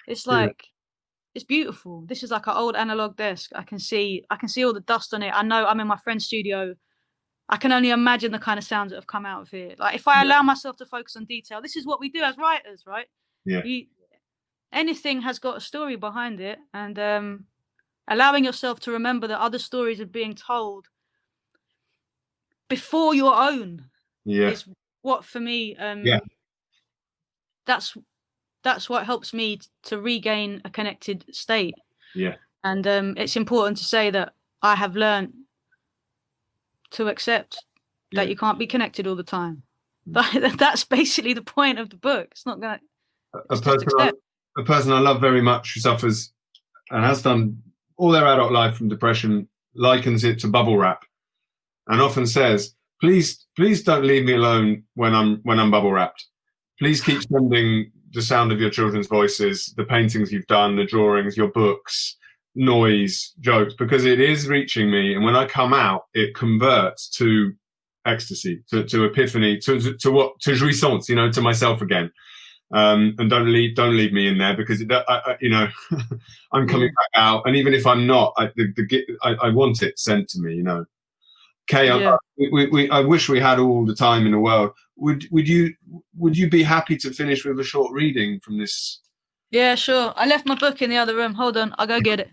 it's like it's beautiful. This is like an old analog desk. I can see all the dust on it. I know I'm in my friend's studio. I can only imagine the kind of sounds that have come out of here. Like if I allow myself to focus on detail, this is what we do as writers, right? Yeah. Anything has got a story behind it, and allowing yourself to remember that other stories are being told before your own is what, for me, that's what helps me to regain a connected state. Yeah. And it's important to say that I have learned to accept that you can't be connected all the time. That's basically the point of the book. It's not gonna. A person I love very much who suffers and has done all their adult life from depression likens it to bubble wrap, and often says, "Please don't leave me alone when I'm bubble wrapped. Please keep sending the sound of your children's voices, the paintings you've done, the drawings, your books, noise, jokes, because it is reaching me. And when I come out, it converts to ecstasy, to epiphany, to jouissance, to myself again. And don't leave me in there, because I'm coming back out. And even if I'm not, I want it sent to me, Kae, I wish we had all the time in the world. Would you be happy to finish with a short reading from this? Yeah, sure. I left my book in the other room. Hold on, I'll go get it.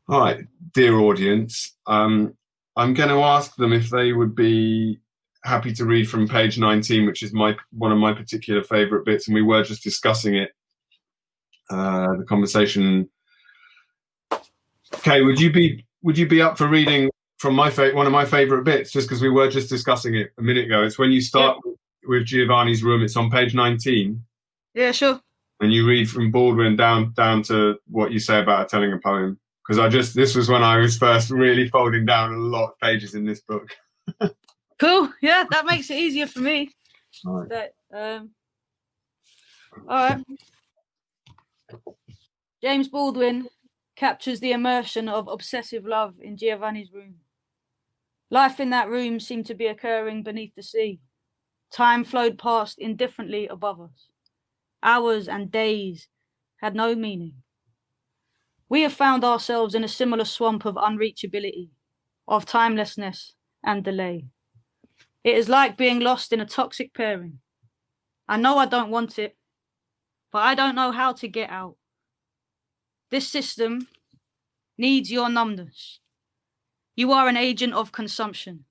All right, dear audience. I'm going to ask them if they would be happy to read from page 19, which is one of my particular favourite bits, and we were just discussing it. The conversation. Kae, would you be up for reading from one of my favourite bits, just because we were just discussing it a minute ago? It's when you start with Giovanni's room. It's on page 19. Yeah, sure. And you read from Baldwin down to what you say about telling a poem. Because this was when I was first really folding down a lot of pages in this book. Cool. Yeah, that makes it easier for me. All right. All right. James Baldwin captures the immersion of obsessive love in Giovanni's room. Life in that room seemed to be occurring beneath the sea. Time flowed past indifferently above us. Hours and days had no meaning. We have found ourselves in a similar swamp of unreachability, of timelessness and delay. It is like being lost in a toxic pairing. I know I don't want it, but I don't know how to get out. This system needs your numbness. You are an agent of consumption.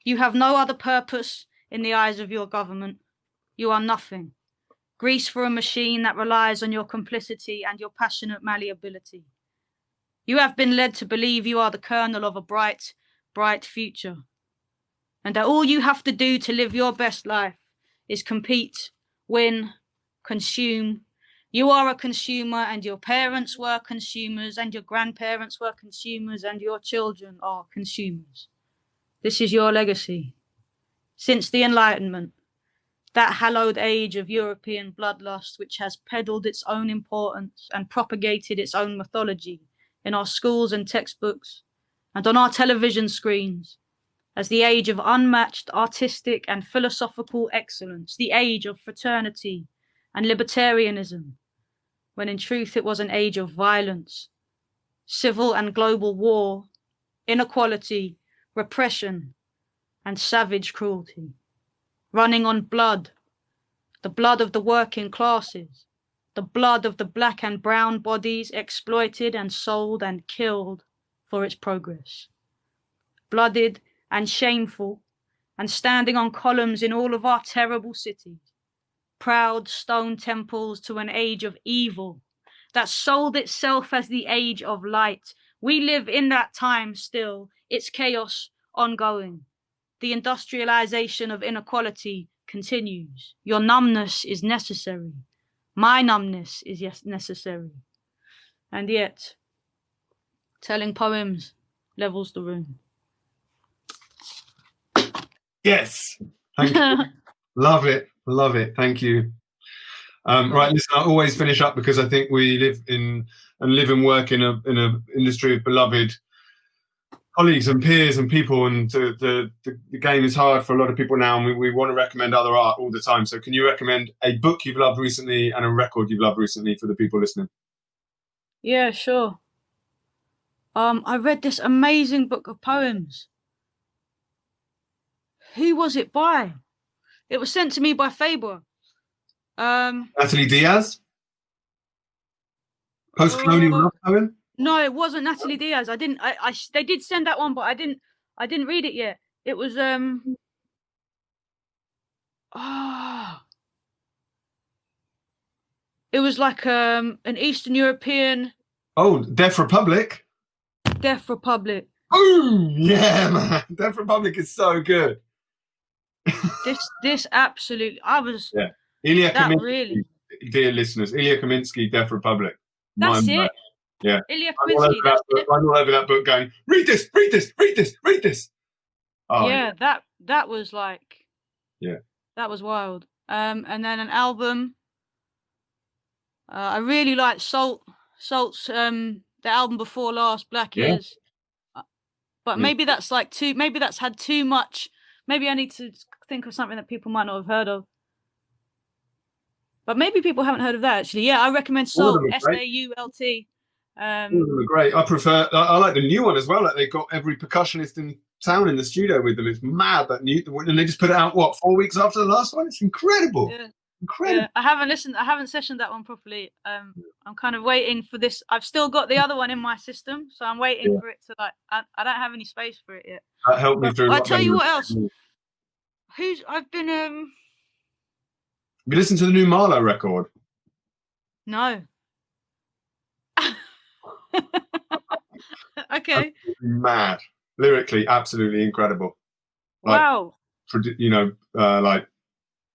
You have no other purpose in the eyes of your government. You are nothing. Grease for a machine that relies on your complicity and your passionate malleability. You have been led to believe you are the kernel of a bright, bright future, and that all you have to do to live your best life is compete, win, consume. You are a consumer, and your parents were consumers, and your grandparents were consumers, and your children are consumers. This is your legacy. Since the Enlightenment, that hallowed age of European bloodlust, which has peddled its own importance and propagated its own mythology in our schools and textbooks and on our television screens, as the age of unmatched artistic and philosophical excellence, the age of fraternity and libertarianism, when in truth it was an age of violence, civil and global war, inequality, repression, and savage cruelty. Running on blood, the blood of the working classes, the blood of the black and brown bodies exploited and sold and killed for its progress. Blooded and shameful, and standing on columns in all of our terrible cities, proud stone temples to an age of evil that sold itself as the age of light. We live in that time still, its chaos ongoing. The industrialization of inequality continues. Your numbness is necessary. My numbness is necessary. And yet, telling poems levels the room. Yes. Thank you. Love it. Thank you. Right, listen, I always finish up because I think we live and work in a industry of beloved colleagues and peers and people, and the game is hard for a lot of people now, and we want to recommend other art all the time. So can you recommend a book you've loved recently and a record you've loved recently for the people listening? Yeah, sure. I read this amazing book of poems. Who was it by? It was sent to me by Faber. Natalie Diaz? Post-colonial love poem? No, it wasn't Natalie Diaz. I didn't. They did send that one, but I didn't read it yet. It was it was like an Eastern European. Oh, Deaf Republic. Deaf Republic. Oh yeah, man. Deaf Republic is so good. This absolutely. I was. Yeah. Ilya Kaminsky, really. Dear listeners, Ilya Kaminsky, Deaf Republic. That's it. Yeah. Ilya Kaminsky. I'm all over that book going, read this, read this, read this, read this. Oh, yeah, that was like. Yeah. That was wild. And then an album. I really liked Salt's the album before last, Black Ears. But maybe that's like maybe that's had too much. Maybe I need to think of something that people might not have heard of. But maybe people haven't heard of that actually. Yeah, I recommend Salt, SAULT. All of them are great. I like the new one as well. Like they've got every percussionist in town in the studio with them. It's mad that new, and they just put it out 4 weeks after the last one. It's incredible. Yeah. Incredible. Yeah, I haven't sessioned that one properly. I'm kind of waiting for this. I've still got the other one in my system, so I'm waiting for it to like. I don't have any space for it yet. That helped me through. I'll tell you what else. I've been You listen to the new Marlowe record? No. Okay. Mad. Lyrically, absolutely incredible. Wow. Like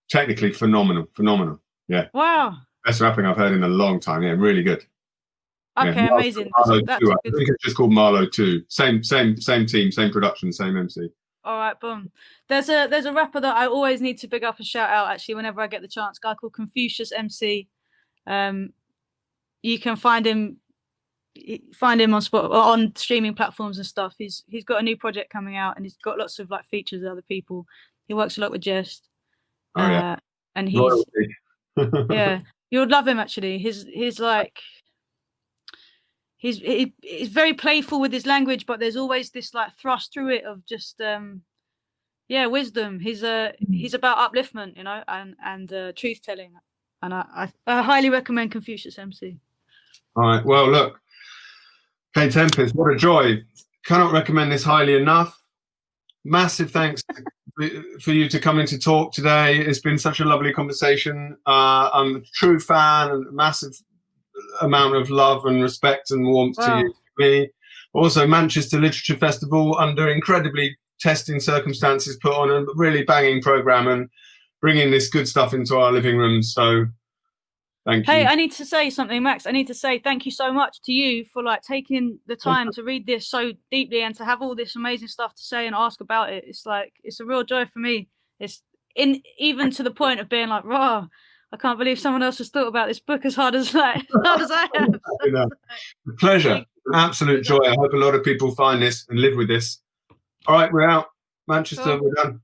technically phenomenal. Yeah. Wow. Best rapping I've heard in a long time. Yeah, really good. Okay, yeah, amazing. I think it's just called Marlowe 2. Same team, same production, same MC. All right, boom. There's a rapper that I always need to big up and shout out actually whenever I get the chance. A guy called Confucius Mc. You can find him on streaming platforms and stuff. He's got a new project coming out and he's got lots of like features with other people. He works a lot with Jest. Oh yeah. And he's yeah, you would love him actually. He's like he's very playful with his language, but there's always this like thrust through it of just wisdom. He's about upliftment, and truth telling. And I highly recommend Confucius MC. All right. Well, look, Kae Tempest, what a joy. Cannot recommend this highly enough. Massive thanks for you to come in to talk today. It's been such a lovely conversation. I'm a true fan and massive amount of love and respect and warmth to you, to me. Also, Manchester Literature Festival, under incredibly testing circumstances, put on a really banging program and bringing this good stuff into our living rooms. So thank you. Hey, I need to say something, Max. I need to say thank you so much to you for like taking the time to read this so deeply and to have all this amazing stuff to say and ask about it. It's like, it's a real joy for me. It's even to the point of being like, raw, I can't believe someone else has thought about this book as hard as I have. Pleasure. Absolute joy. I hope a lot of people find this and live with this. All right, we're out. Manchester, we're done.